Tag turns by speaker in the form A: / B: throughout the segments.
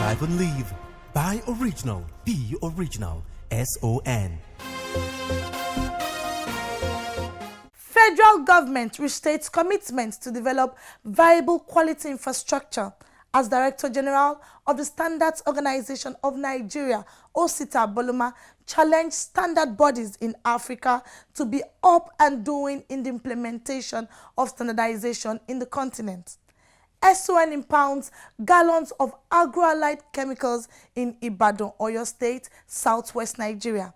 A: Thrive and Live. Buy original. Be original. SON.
B: Federal government restates commitments to develop viable quality infrastructure as Director General of the Standards Organization of Nigeria, Osita Boluma, challenged standard bodies in Africa to be up and doing in the implementation of standardization in the continent. SON impounds gallons of agro-allied chemicals in Ibadan, Oyo State, southwest Nigeria,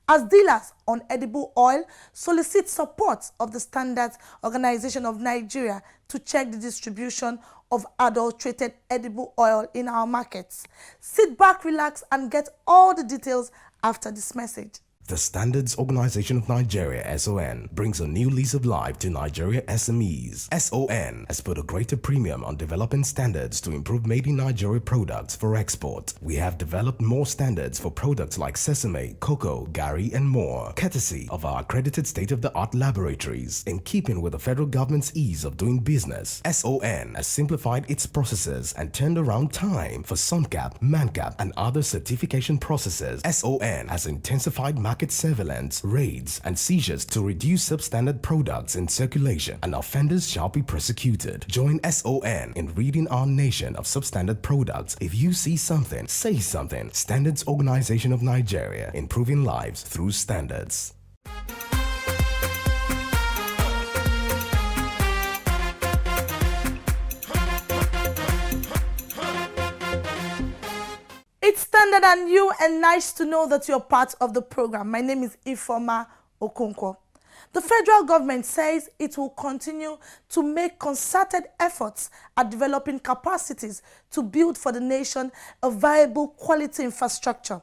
B: as dealers on edible oil solicit support of the Standards Organization of Nigeria to check the distribution of adulterated edible oil in our markets. Sit back, relax, and get all the details after this message.
C: The Standards Organization of Nigeria, SON, brings a new lease of life to Nigeria SMEs. SON has put a greater premium on developing standards to improve made-in-Nigeria products for export. We have developed more standards for products like sesame, cocoa, gari, and more, courtesy of our accredited state-of-the-art laboratories. In keeping with the federal government's ease of doing business, SON has simplified its processes and turned around time for SUNCAP, MANCAP, and other certification processes. SON has intensified market surveillance, raids, and seizures to reduce substandard products in circulation, and offenders shall be prosecuted. Join SON in ridding our nation of substandard products. If you see something, say something. Standards Organization of Nigeria, improving lives through standards.
B: It's standard and new and nice to know that you're part of the program. My name is Ifoma Okonkwo. The federal government says it will continue to make concerted efforts at developing capacities to build for the nation a viable quality infrastructure.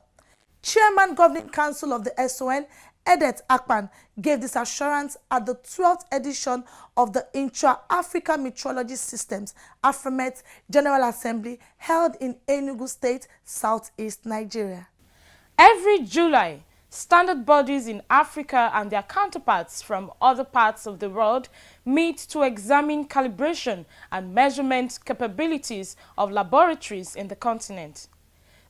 B: Chairman Governing Council of the SON, Edet Akpan, gave this assurance at the 12th edition of the Intra-Africa Metrology Systems Afrimets General Assembly held in Enugu State, southeast Nigeria.
D: Every July, standard bodies in Africa and their counterparts from other parts of the world meet to examine calibration and measurement capabilities of laboratories in the continent.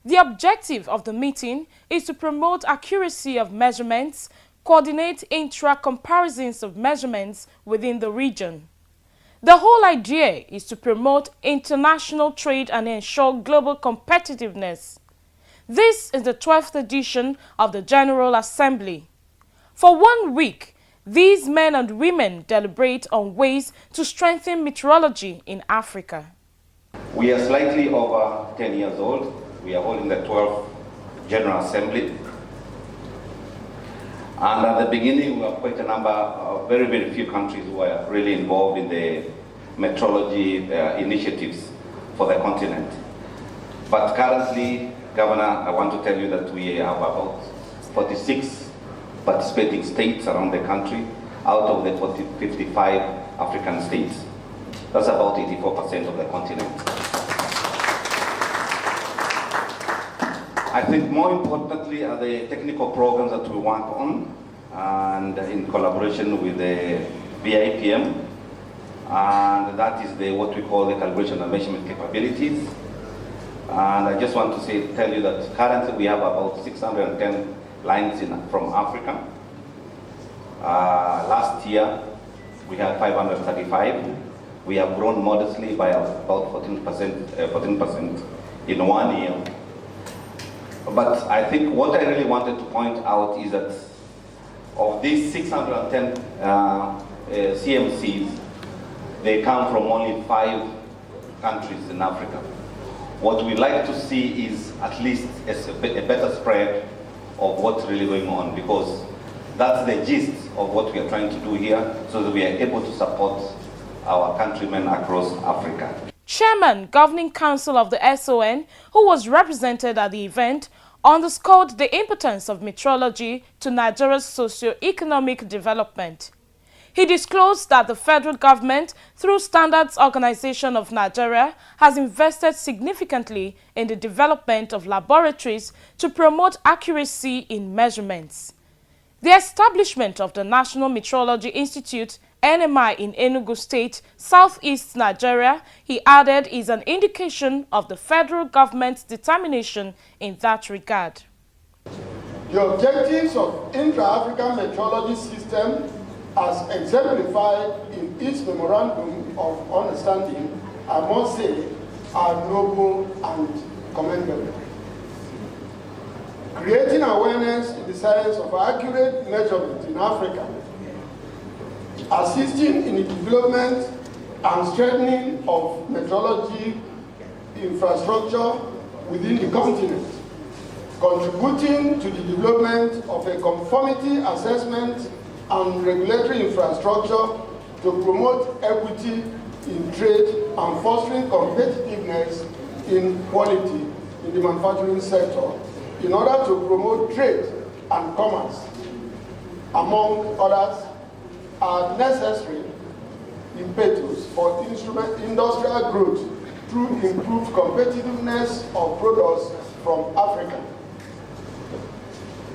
D: The objective of the meeting is to promote accuracy of measurements, coordinate intra-comparisons of measurements within the region. The whole idea is to promote international trade and ensure global competitiveness. This is the 12th edition of the General Assembly. For 1 week, these men and women deliberate on ways to strengthen meteorology in Africa.
E: We are slightly over 10 years old. We are holding the 12th General Assembly. And at the beginning, we have quite a number of very few countries who are really involved in the metrology initiatives for the continent. But currently, Governor, I want to tell you that we have about 46 participating states around the country out of the 55 African states. That's about 84% of the continent. I think more importantly are the technical programs that we work on, and in collaboration with the BIPM, and that is what we call the calibration and measurement capabilities. And I just want to tell you that currently we have about 610 lines from Africa. Last year we had 535. We have grown modestly by about 14% in 1 year. But I think what I really wanted to point out is that of these 610 CMCs, they come from only 5 countries in Africa. What we like to see is at least a better spread of what's really going on, because that's the gist of what we are trying to do here, so that we are able to support our countrymen across Africa.
D: Chairman Governing Council of the SON, who was represented at the event, underscored the importance of metrology to Nigeria's socio-economic development. He disclosed that the federal government, through Standards Organization of Nigeria, has invested significantly in the development of laboratories to promote accuracy in measurements. The establishment of the National Metrology Institute, NMI in Enugu State, southeast Nigeria, he added is an indication of the federal government's determination in that regard.
F: The objectives of intra-African metrology system as exemplified in its memorandum of understanding, I must say, are noble and commendable. Creating awareness in the science of accurate measurement in Africa, assisting in the development and strengthening of metrology infrastructure within the continent, contributing to the development of a conformity assessment and regulatory infrastructure to promote equity in trade and fostering competitiveness in quality in the manufacturing sector in order to promote trade and commerce, among others, are necessary impetus for industrial growth through improved competitiveness of products from Africa.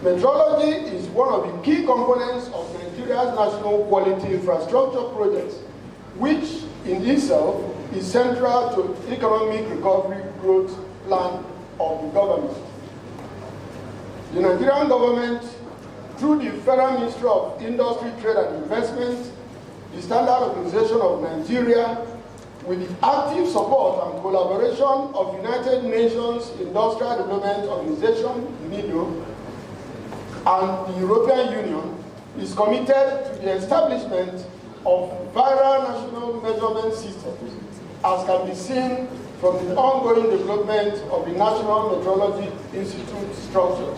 F: Metrology is one of the key components of Nigeria's national quality infrastructure projects, which in itself is central to economic recovery growth plan of the government. The Nigerian government, through the Federal Ministry of Industry, Trade and Investment, the Standard Organization of Nigeria, with the active support and collaboration of United Nations Industrial Development Organization, UNIDO, and the European Union, is committed to the establishment of viral national measurement systems, as can be seen from the ongoing development of the National Metrology Institute structure.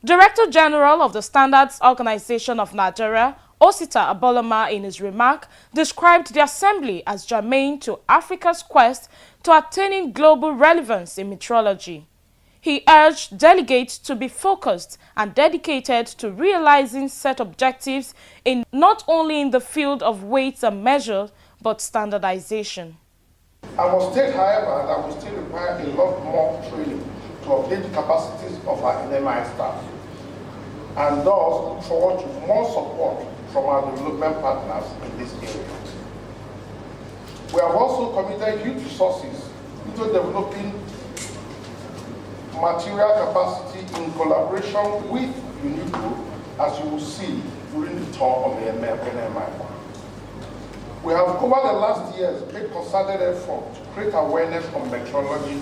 D: Director General of the Standards Organization of Nigeria, Osita Aboloma, in his remark, described the assembly as germane to Africa's quest to attaining global relevance in metrology. He urged delegates to be focused and dedicated to realizing set objectives in not only in the field of weights and measures, but standardization.
G: I must state, however, that we still require a lot more training to update the capacities of our NMI staff, and thus look forward to more support from our development partners in this area. We have also committed huge resources into developing material capacity in collaboration with UNIDO, as you will see during the tour of the NMI. We have, over the last years, made concerted effort to create awareness on metrology,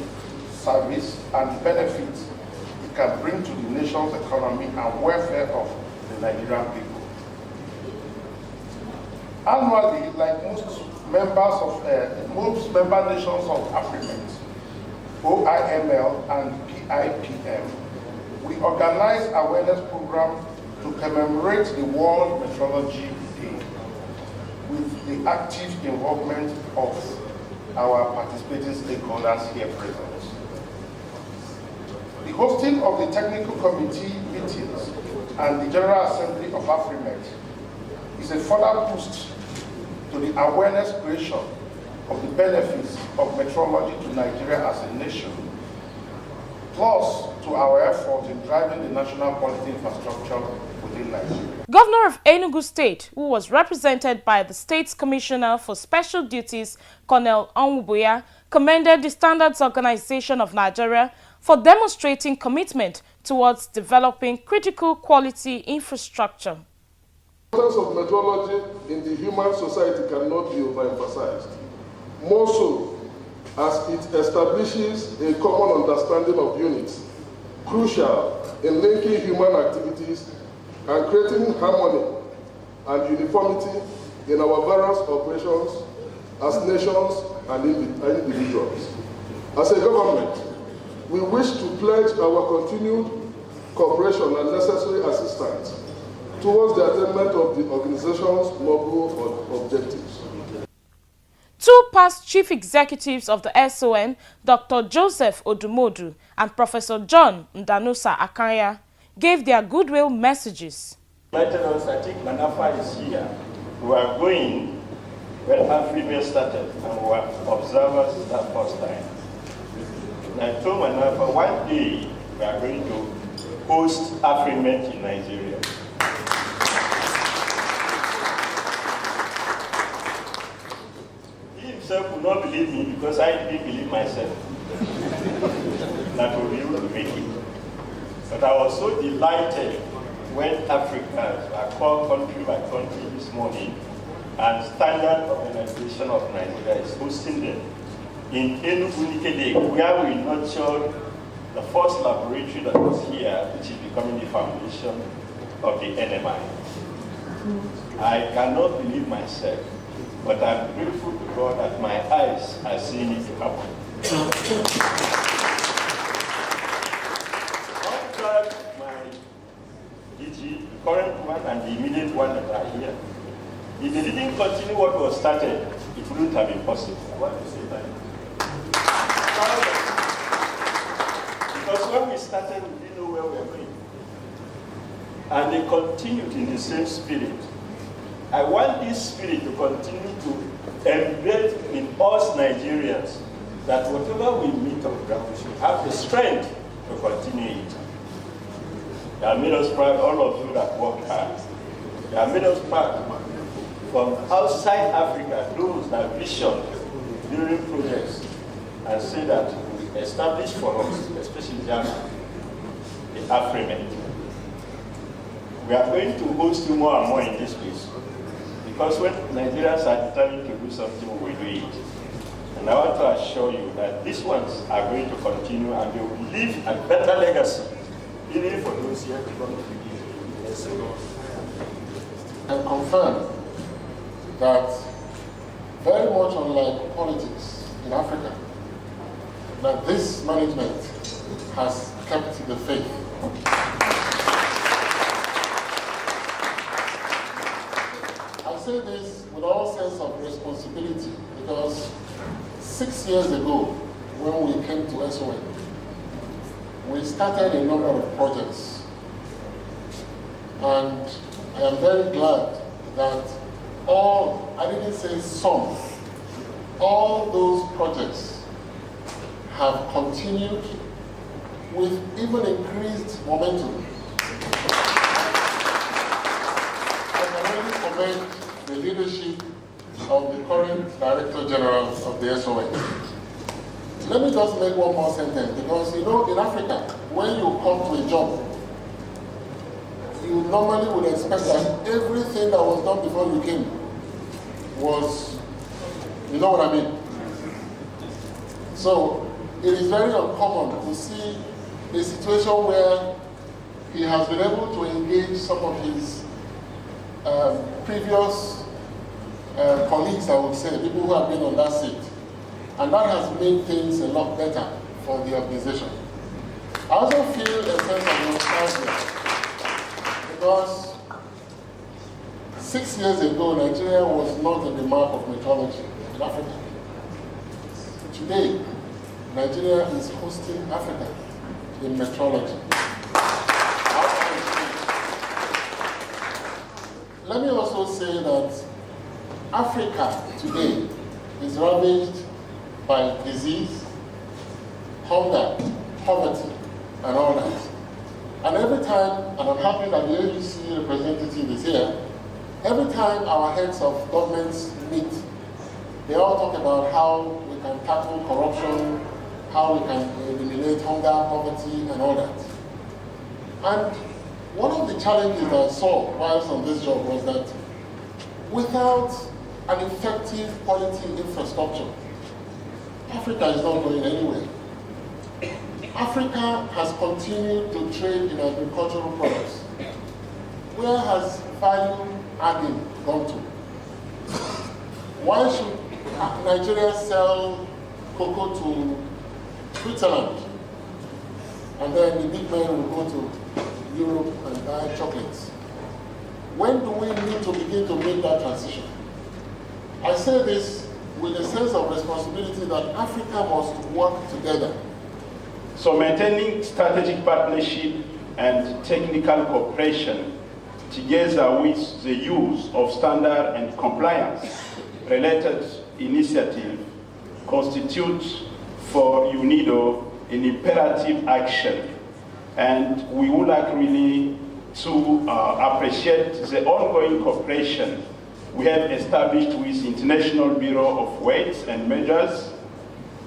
G: service, and benefits it can bring to the nation's economy and welfare of the Nigerian people. Annually, like most member nations of Afrimets, OIML and PIPM, we organize awareness programs to commemorate the World Metrology Day with the active involvement of our participating stakeholders here present. The hosting of the technical committee meetings and the General Assembly of Afrimets is a further boost to the awareness creation of the benefits of metrology to Nigeria as a nation, plus to our effort in driving the national quality infrastructure within Nigeria.
D: Governor of Enugu State, who was represented by the State's Commissioner for Special Duties, Colonel Onwubuya, commended the Standards Organization of Nigeria for demonstrating commitment towards developing critical quality infrastructure.
H: The importance of metrology in the human society cannot be overemphasized, more so as it establishes a common understanding of units, crucial in linking human activities and creating harmony and uniformity in our various operations as nations and individuals. As a government, we wish to pledge our continued cooperation and necessary assistance towards the attainment of the organization's noble objectives.
D: Two past chief executives of the SON, Dr. Joseph Odumodu and Professor John Ndanusa Akanya, gave their goodwill messages.
I: Lieutenant Satik Manafa is here. We are going when Afrimets started and we were observers that first time. And I told Manafa, one day we are going to host Afrimets in Nigeria. himself would not believe me because I didn't believe myself that we'll be able to make it. But I was so delighted when Africans are called country by country this morning, and Standard Organization of Nigeria is hosting them in Enugu, where we nurtured the first laboratory that was here, which is becoming the foundation of the NMI. I cannot believe myself, but I'm grateful to God that my eyes are seeing it happen. After my DG, the current one and the immediate one that are here, if they didn't continue what was started, it wouldn't have been possible. I want to say that. Because when we started, we didn't know where we were going. And they continued in the same spirit. I want this spirit to continue to embed in us Nigerians that whatever we meet on ground, we should have the strength to continue it. They have made us proud, all of you that work hard. They have made us proud from outside Africa, those that vision during projects and say that we established for us, especially Ghana, the Afrimets. We are going to host you more and more in this place. Because when Nigerians are determined to do something, we will do it. And I want to assure you that these ones are going to continue and they will leave a better legacy, even for those here to come to begin.
G: And confirm that very much unlike politics in Africa, that this management has kept the faith. I say this with all sense of responsibility because 6 years ago, when we came to SON, we started a number of projects. And I am very glad that I didn't say some, all those projects have continued with even increased momentum. I can only commend the leadership of the current Director General of the SON. Let me just make one more sentence, because you know, in Africa, when you come to a job, you normally would expect that everything that was done before you came was, you know what I mean? So it is very uncommon to see a situation where he has been able to engage some of his previous colleagues, I would say, people who have been on that seat. And that has made things a lot better for the organization. I also feel a sense of nostalgia because 6 years ago, Nigeria was not in the map of metrology in Africa. Today, Nigeria is hosting Africa in metrology. Let me also say that Africa today is ravaged by disease, hunger, poverty, and all that. And every time, and I'm happy that the AUC representative is here, every time our heads of governments meet, they all talk about how we can tackle corruption, how we can eliminate hunger, poverty, and all that. And one of the challenges I saw whilst on this job was that without an effective quality infrastructure, Africa is not going anywhere. Africa has continued to trade in agricultural products. Where has value adding gone to? Why should Nigeria sell cocoa to Switzerland and then the big men will go to Europe and buy chocolates? When do we need to begin to make that transition? I say this with a sense of responsibility that Africa must work together.
J: So maintaining strategic partnership and technical cooperation together with the use of standard and compliance related initiative constitutes for UNIDO an imperative action. And we would like really to appreciate the ongoing cooperation we have established with International Bureau of Weights and Measures,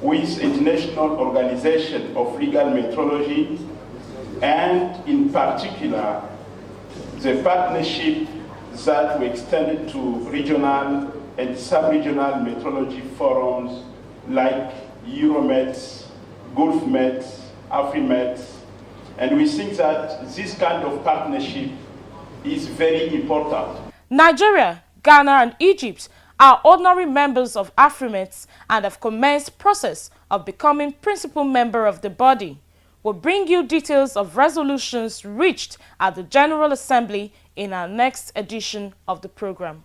J: with International Organization of Legal Metrology, and in particular, the partnership that we extended to regional and sub-regional metrology forums like Euromets, Gulfmets, Afrimets, and we think that this kind of partnership is very important.
D: Nigeria, Ghana and Egypt are ordinary members of Afrimets and have commenced process of becoming principal member of the body. We'll bring you details of resolutions reached at the General Assembly in our next edition of the program.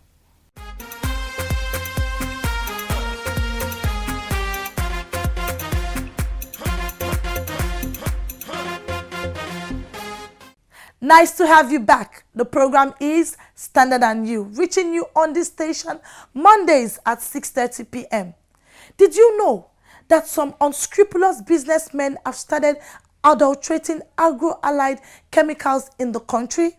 B: Nice to have you back. The program is Standard and You, reaching you on this station Mondays at 6:30 p.m. Did you know that some unscrupulous businessmen have started adulterating agro-allied chemicals in the country?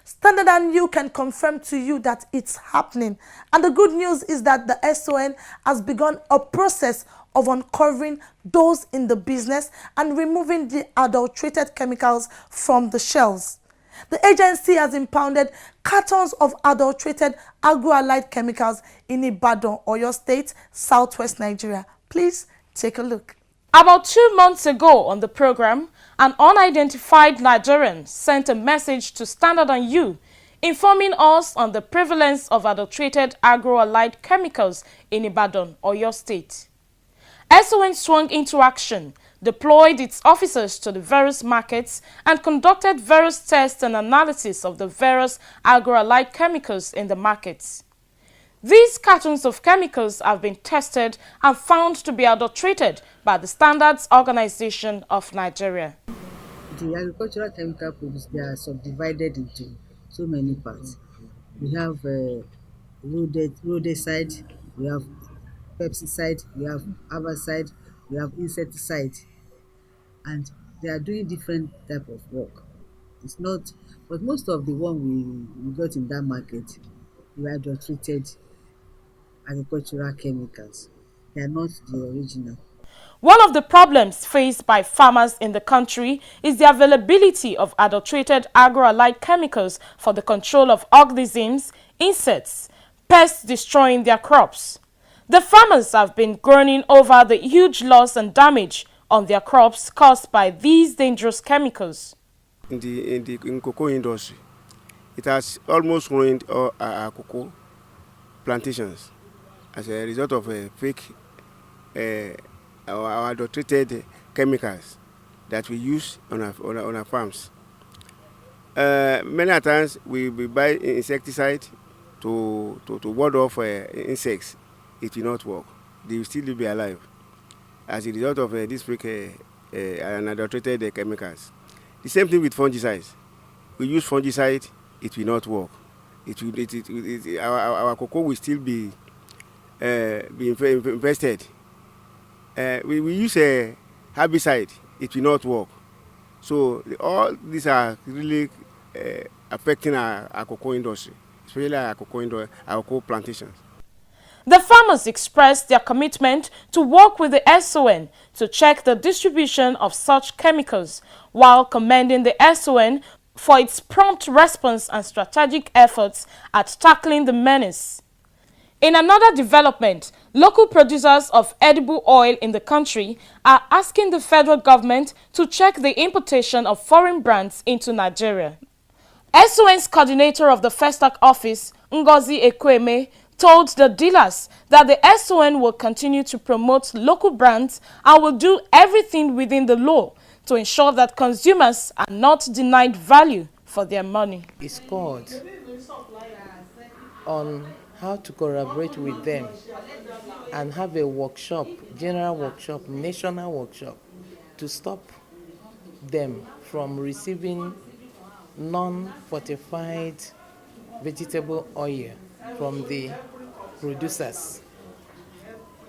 B: Standard and You can confirm to you that it's happening. And the good news is that the SON has begun a process of uncovering those in the business and removing the adulterated chemicals from the shelves. The agency has impounded cartons of adulterated agro-allied chemicals in Ibadan, Oyo State, southwest Nigeria. Please take a look.
D: About 2 months ago on the program, an unidentified Nigerian sent a message to Standard and You informing us on the prevalence of adulterated agro-allied chemicals in Ibadan, Oyo State. SON swung into action, deployed its officers to the various markets and conducted various tests and analysis of the various agro-allied chemicals in the markets. These cartons of chemicals have been tested and found to be adulterated by the Standards Organization of Nigeria.
K: The agricultural chemical products, they are subdivided into so many parts. We have rodicide, we have pesticide, we have herbicide, we have insecticide, and they are doing different type of work. It's not, but most of the one we got in that market, we adulterated agricultural chemicals. They are not the original.
D: One of the problems faced by farmers in the country is the availability of adulterated agro-allied chemicals for the control of organisms, insects, pests destroying their crops. The farmers have been groaning over the huge loss and damage on their crops caused by these dangerous chemicals.
L: In cocoa industry, it has almost ruined our cocoa plantations as a result of fake our adulterated chemicals that we use on our farms. Many times we buy insecticide to ward off insects. It will not work. They will still be alive as a result of this fake and adulterated chemicals. The same thing with fungicides. We use fungicide, it will not work. Our cocoa will still be infested. We use a herbicide, it will not work. So all these are really affecting our cocoa industry, especially our cocoa plantations.
D: The farmers expressed their commitment to work with the SON to check the distribution of such chemicals, while commending the SON for its prompt response and strategic efforts at tackling the menace. In another development, local producers of edible oil in the country are asking the federal government to check the importation of foreign brands into Nigeria. SON's coordinator of the Festac office, Ngozi Ekweme, told the dealers that the SON will continue to promote local brands and will do everything within the law to ensure that consumers are not denied value for their money.
M: It's called on how to collaborate with them and have a workshop, general workshop, national workshop, to stop them from receiving non-fortified vegetable oil from the producers.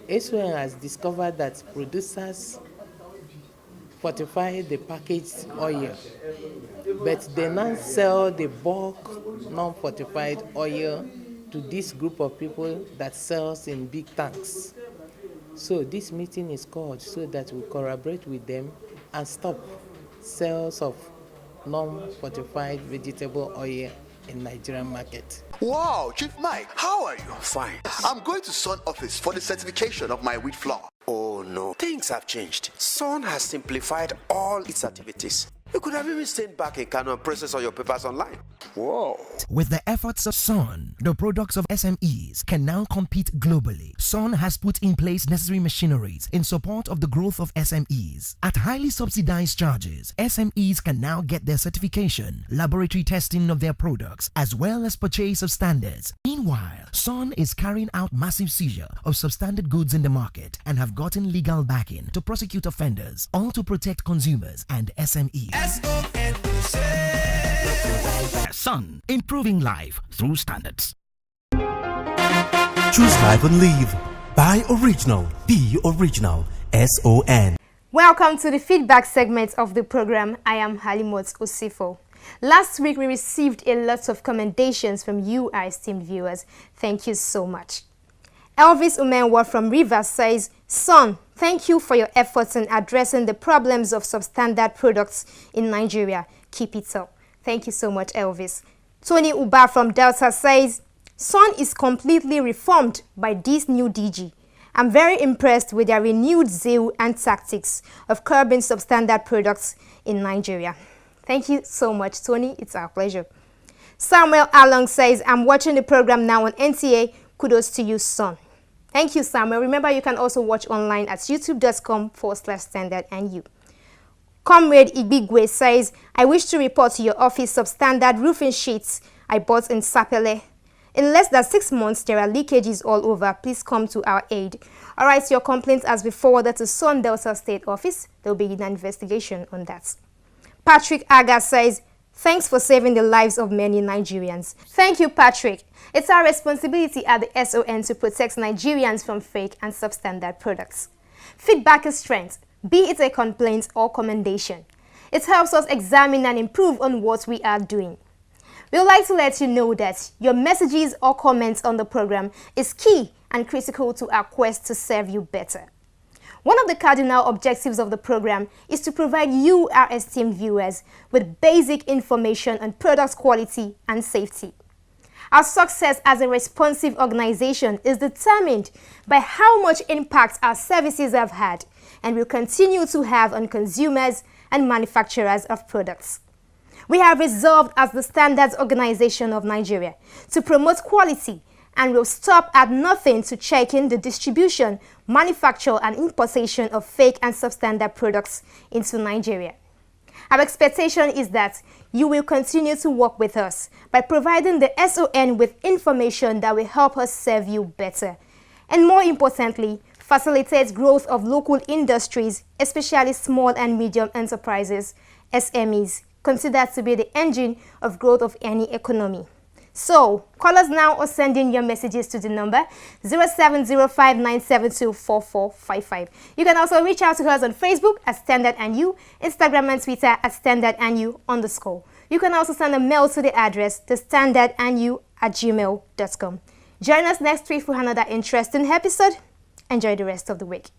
M: SON has discovered that producers fortify the packaged oil, but they now sell the bulk non-fortified oil to this group of people that sells in big tanks. So this meeting is called so that we collaborate with them and stop sales of non-fortified vegetable oil in Nigerian market.
N: Wow, Chief Mike, how are you? Fine. I'm going to Sun office for the certification of my wheat flour.
O: Oh no, things have changed. Sun has simplified all its activities. You could have even stayed back in Kano and process all your papers online. Whoa.
P: With the efforts of Sun, the products of SMEs can now compete globally. Sun has put in place necessary machineries in support of the growth of SMEs. At highly subsidized charges, SMEs can now get their certification, laboratory testing of their products, as well as purchase of standards. Meanwhile, Sun is carrying out massive seizure of substandard goods in the market and have gotten legal backing to prosecute offenders, all to protect consumers and SMEs. Sun, improving life through standards.
A: Choose life and live. Buy original. Be original. SON.
Q: Welcome to the feedback segment of the program. I am Halimot Osifo. Last week we received a lot of commendations from you, our esteemed viewers. Thank you so much. Elvis Umenwa from Rivers says, Son, thank you for your efforts in addressing the problems of substandard products in Nigeria. Keep it up. Thank you so much, Elvis. Tony Uba from Delta says, Son is completely reformed by this new DG. I'm very impressed with their renewed zeal and tactics of curbing substandard products in Nigeria. Thank you so much, Tony. It's our pleasure. Samuel Along says, I'm watching the program now on NTA. Kudos to you, Son. Thank you, Samuel. Remember, you can also watch online at youtube.com/standardandyou. Comrade Ibigwe says, I wish to report to your office substandard roofing sheets I bought in Sapele. In less than 6 months, there are leakages all over. Please come to our aid. All right, so your complaints has been forwarded to Sun Delta State Office. There will be an investigation on that. Patrick Aga says, thanks for saving the lives of many Nigerians. Thank you, Patrick. It's our responsibility at the SON to protect Nigerians from fake and substandard products. Feedback is strength, be it a complaint or commendation. It helps us examine and improve on what we are doing. We would like to let you know that your messages or comments on the program is key and critical to our quest to serve you better. One of the cardinal objectives of the program is to provide you, our esteemed viewers, with basic information on product quality and safety. Our success as a responsive organization is determined by how much impact our services have had and will continue to have on consumers and manufacturers of products. We have resolved as the Standards Organization of Nigeria to promote quality and will stop at nothing to check in the distribution, manufacture and importation of fake and substandard products into Nigeria. Our expectation is that you will continue to work with us by providing the SON with information that will help us serve you better. And more importantly, facilitate growth of local industries, especially small and medium enterprises, SMEs, considered to be the engine of growth of any economy. So, call us now or send in your messages to the number 0705-972-4455. You can also reach out to us on Facebook at Standard and You, Instagram and Twitter at Standard and You _. You can also send a mail to the address thestandardandyou@gmail.com. Join us next week for another interesting episode. Enjoy the rest of the week.